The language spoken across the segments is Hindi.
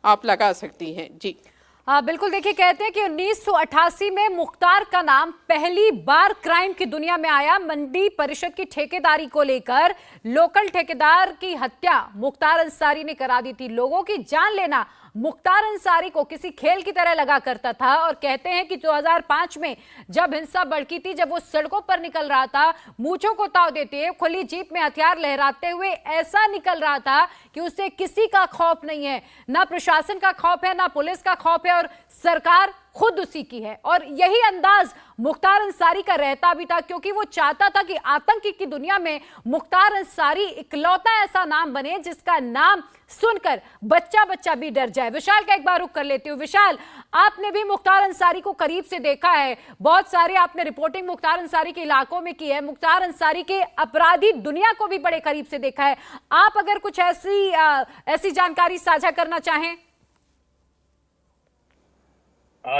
आप लगा सकती हैं। जी हाँ बिल्कुल, देखिए कहते हैं कि 1988 में मुख्तार का नाम पहली बार क्राइम की दुनिया में आया। मंडी परिषद की ठेकेदारी को लेकर लोकल ठेकेदार की हत्या मुख्तार अंसारी ने करा दी थी। लोगों की जान लेना मुख्तार अंसारी को किसी खेल की तरह लगा करता था और कहते हैं कि 2005 में जब हिंसा भड़की थी, जब वो सड़कों पर निकल रहा था, मूंछों को ताव देते हुए, खुली जीप में हथियार लहराते हुए ऐसा निकल रहा था कि उसे किसी का खौफ नहीं है, ना प्रशासन का खौफ है, ना पुलिस का खौफ है, और सरकार खुद उसी की है। और यही अंदाज मुख्तार अंसारी का रहता भी था, क्योंकि वो चाहता था कि आतंक की दुनिया में मुख्तार अंसारी इकलौता ऐसा नाम बने जिसका नाम सुनकर बच्चा बच्चा भी डर जाए। विशाल का एक बार रुख कर लेती हूँ। विशाल, आपने भी मुख्तार अंसारी को करीब से देखा है, बहुत सारे आपने रिपोर्टिंग मुख्तार अंसारी के इलाकों में की है, मुख्तार अंसारी के अपराधी दुनिया को भी बड़े करीब से देखा है। आप अगर कुछ ऐसी जानकारी साझा करना चाहें।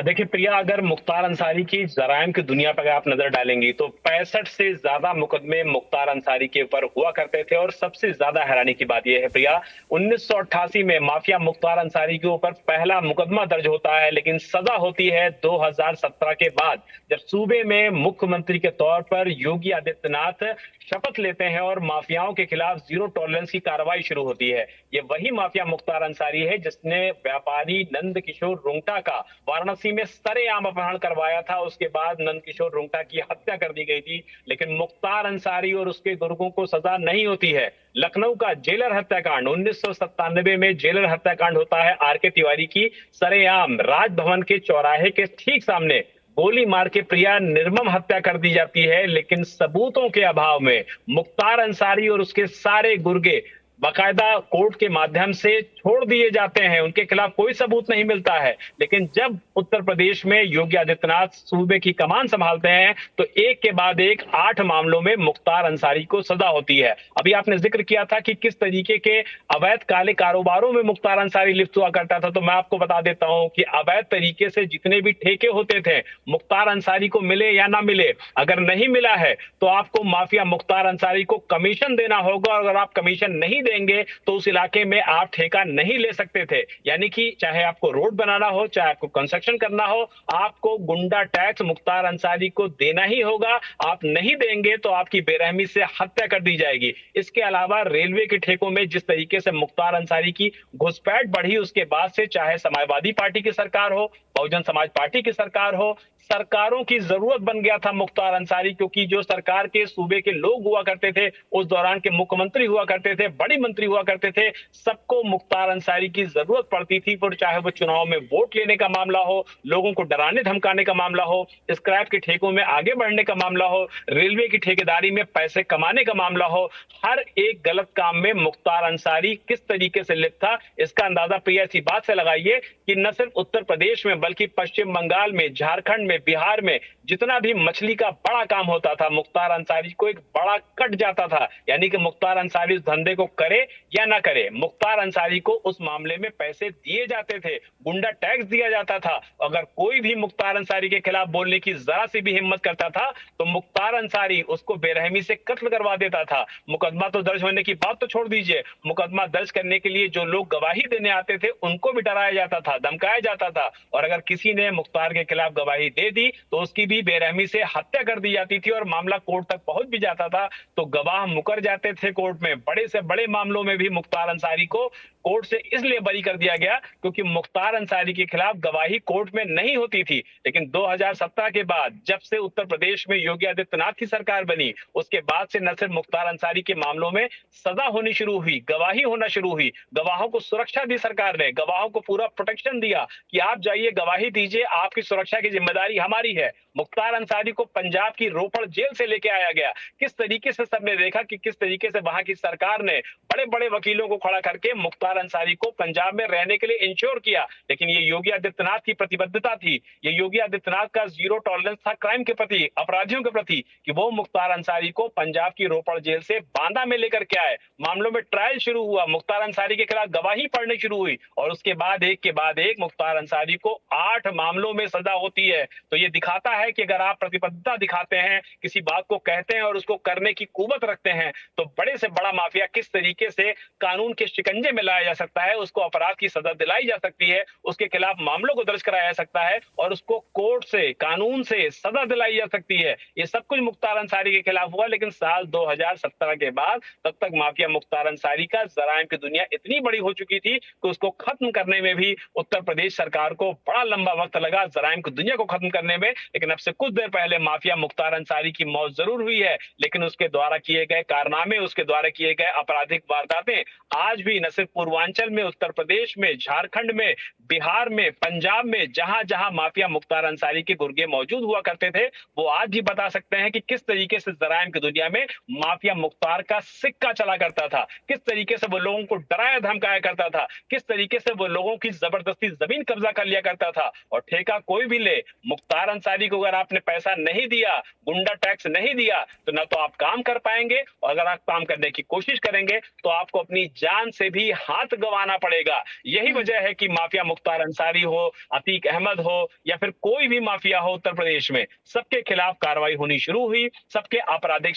देखिए प्रिया, अगर मुख्तार अंसारी की जराइम की दुनिया पर आप नजर डालेंगी तो 65 से ज्यादा मुकदमे मुख्तार अंसारी के ऊपर हुआ करते थे। और सबसे ज्यादा हैरानी की बात यह है प्रिया, 1988 में माफिया मुख्तार अंसारी के ऊपर पहला मुकदमा दर्ज होता है, लेकिन सजा होती है 2017 के बाद, जब सूबे में मुख्यमंत्री के तौर पर योगी आदित्यनाथ शपथ लेते हैं और माफियाओं के खिलाफ जीरो टॉलरेंस की कार्रवाई शुरू होती है। ये वही माफिया मुख्तार अंसारी है जिसने व्यापारी नंद किशोर रुंगटा का वाराणसी में सरेआम अपहरण करवाया था। उसके बाद नंद किशोर रुंगटा की हत्या कर दी गई थी, लेकिन मुख्तार अंसारी और उसके गुर्गों को सजा नहीं होती है। लखनऊ का जेलर हत्याकांड 1997 में जेलर हत्याकांड होता है आर.के. तिवारी की सरेआम राजभवन के चौराहे के ठीक सामने गोली मार के प्रिया निर्मम हत्या कर दी जाती है। लेकिन सबूतों के अभाव में मुख्तार अंसारी और उसके सारे गुर्गे बाकायदा कोर्ट के माध्यम से छोड़ दिए जाते हैं, उनके खिलाफ कोई सबूत नहीं मिलता है। लेकिन जब उत्तर प्रदेश में योगी आदित्यनाथ सूबे की कमान संभालते हैं तो एक के बाद एक 8 मामलों में मुख्तार अंसारी को सजा होती है। अभी आपने जिक्र किया था कि किस तरीके के अवैध काले कारोबारों में मुख्तार अंसारी लिप्त हुआ करता था, तो मैं आपको बता देता हूं कि अवैध तरीके से जितने भी ठेके होते थे, मुख्तार अंसारी को मिले या ना मिले, अगर नहीं मिला है तो आपको माफिया मुख्तार अंसारी को कमीशन देना होगा, और अगर आप कमीशन नहीं देंगे तो उस इलाके में आप ठेका नहीं ले सकते थे। यानी कि चाहे आपको रोड बनाना हो, चाहे आपको कंस्ट्रक्शन करना हो, आपको गुंडा टैक्स मुख्तार अंसारी को देना ही होगा। आप नहीं देंगे तो आपकी बेरहमी से हत्या कर दी जाएगी। इसके अलावा रेलवे के ठेकों में जिस तरीके से मुख्तार अंसारी की घुसपैठ बढ़ी, उसके बाद से चाहे समाजवादी पार्टी की सरकार हो, बहुजन समाज पार्टी की सरकार हो, सरकारों की जरूरत बन गया था मुख्तार अंसारी, क्योंकि जो सरकार के सूबे के लोग हुआ करते थे, उस दौरान के मुख्यमंत्री हुआ करते थे, बड़ी मंत्री हुआ करते थे, सबको मुख्तार अंसारी की जरूरत पड़ती थी। फिर चाहे वो चुनाव में वोट लेने का मामला हो, लोगों को डराने धमकाने का मामला हो, स्क्रैप के ठेकों में आगे बढ़ने का मामला हो, रेलवे की ठेकेदारी में पैसे कमाने का मामला हो, हर एक गलत काम में मुख्तार अंसारी किस तरीके से लिप्त था, इसका अंदाजा प्रिया इसी बात से लगाइए कि न सिर्फ उत्तर प्रदेश में बल्कि पश्चिम बंगाल में, झारखंड में, बिहार में जितना भी मछली का बड़ा काम होता था, मुख्तार अंसारी को एक बड़ा कट जाता था। यानी कि मुख्तार अंसारी उस धंधे को करे या ना करे, मुख्तार अंसारी को उस मामले में पैसे दिए जाते थे, गुंडा टैक्स दिया जाता था। अगर कोई भी मुख्तार अंसारी के खिलाफ बोलने की जरा सी भी हिम्मत करता था तो मुख्तार अंसारी उसको बेरहमी से कत्ल करवा देता था। मुकदमा तो दर्ज होने की बात तो छोड़ दीजिए, मुकदमा दर्ज करने के लिए जो लोग गवाही देने आते थे उनको भी डराया जाता था, धमकाया जाता था, और अगर किसी ने मुख्तार के खिलाफ गवाही दे दी तो उसकी भी बेरहमी से हत्या कर दी जाती थी और मामला कोर्ट तक पहुंच भी जाता था। तो गवाह मुकर जाते थे कोर्ट में। बड़े से बड़े मामलों में भी मुख्तार अंसारी को कोर्ट से इसलिए बरी कर दिया गया क्योंकि मुख्तार अंसारी के खिलाफ गवाही कोर्ट में नहीं होती थी। लेकिन 2017 के बाद जब से उत्तर प्रदेश में योगी आदित्यनाथ की सरकार बनी, उसके बाद से न सिर्फ मुख्तार अंसारी के मामलों में सजा होनी शुरू हुई, गवाही होना शुरू हुई, गवाहों को सुरक्षा दी सरकार ने, गवाहों को पूरा प्रोटेक्शन दिया कि आप जाइए गवाही दीजिए, आपकी सुरक्षा की जिम्मेदारी हमारी है। मुख्तार अंसारी को पंजाब की रोपड़ जेल से लेके आया गया। किस तरीके से सबने देखा कि किस तरीके से वहां की सरकार ने बड़े बड़े वकीलों को खड़ा करके मुख्तार अंसारी को पंजाब में रहने के लिए इंश्योर किया। लेकिन ये योगी आदित्यनाथ की प्रतिबद्धता थी, ये योगी आदित्यनाथ का जीरो टॉलरेंस था क्राइम के प्रति, अपराधियों के प्रति, कि वो मुख्तार अंसारी को पंजाब की रोपड़ जेल से बांदा में लेकर के आए। मामलों में ट्रायल शुरू हुआ, मुख्तार अंसारी के खिलाफ गवाही पढ़नी शुरू हुई, और उसके बाद एक के बाद एक मुख्तार अंसारी को 8 मामलों में सजा होती है। तो ये दिखाता है कि अगर आप प्रतिबद्धता दिखाते हैं, किसी बात को कहते हैं और उसको करने की कुवत रखते हैं, तो बड़े से बड़ा माफिया किस तरीके से कानून के शिकंजे में लाया करवाया जा सकता है, उसको अपराध की सजा दिलाई जा सकती है, उसके खिलाफ मामलों को दर्ज कराया जा सकता है और उसको कोर्ट से, कानून से सजा दिलाई जा सकती है। ये सब कुछ मुख्तार अंसारी के खिलाफ हुआ, लेकिन साल 2017 के बाद तब तक माफिया मुख्तार अंसारी का जराइम की दुनिया इतनी बड़ी हो चुकी थी कि उसको खत्म करने में भी उत्तर प्रदेश सरकार को बड़ा लंबा वक्त लगा, जराइम की दुनिया को खत्म करने में। लेकिन अब से कुछ देर पहले माफिया मुख्तार अंसारी की मौत जरूर हुई है, लेकिन उसके द्वारा किए गए कारनामे, उसके द्वारा किए गए आपराधिक वारदातें आज भी न सिर्फ पूर्वांचल में, उत्तर प्रदेश में, झारखंड में, बिहार में, पंजाब में, जहां जहां माफिया मुख्तार अंसारी के गुर्गे मौजूद हुआ करते थे, वो आज भी बता सकते हैं कि किस तरीके से जराइम की दुनिया में माफिया मुख्तार का सिक्का चला करता था, किस तरीके से वो लोगों को डराया धमकाया करता था, किस तरीके से वो लोगों की जबरदस्ती जमीन कब्जा कर लिया करता था। और ठेका कोई भी ले, मुख्तार अंसारी को अगर आपने पैसा नहीं दिया, गुंडा टैक्स नहीं दिया, तो ना तो आप काम कर पाएंगे, और अगर आप काम करने की कोशिश करेंगे तो आपको अपनी जान से भी हाथ गंवाना पड़ेगा। यही वजह है कि माफिया मुख्तार अंसारी हो, अतीक अहमद हो, या फिर कोई भी माफिया हो उत्तर प्रदेश में, सबके खिलाफ कार्रवाई होनी शुरू हुई, सबके आपराधिक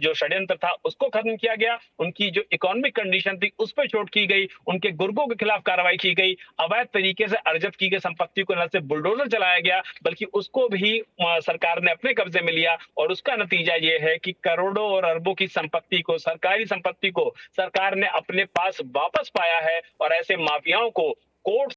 जो षड्यंत्र था उसको खत्म किया गया, उनकी जो इकोनॉमिक कंडीशन थी उस पर चोट की गई, उनके गुर्गों के खिलाफ कार्रवाई की गई, अवैध तरीके से अर्जित की गई संपत्ति को न सिर्फ बुलडोजर चलाया गया बल्कि उसको भी सरकार ने अपने कब्जे में लिया। और उसका नतीजा ये है कि करोड़ों और अरबों की संपत्ति को, सरकारी संपत्ति को सरकार ने अपने पास वापस पाया है, और ऐसे माफियाओं को कोर्ट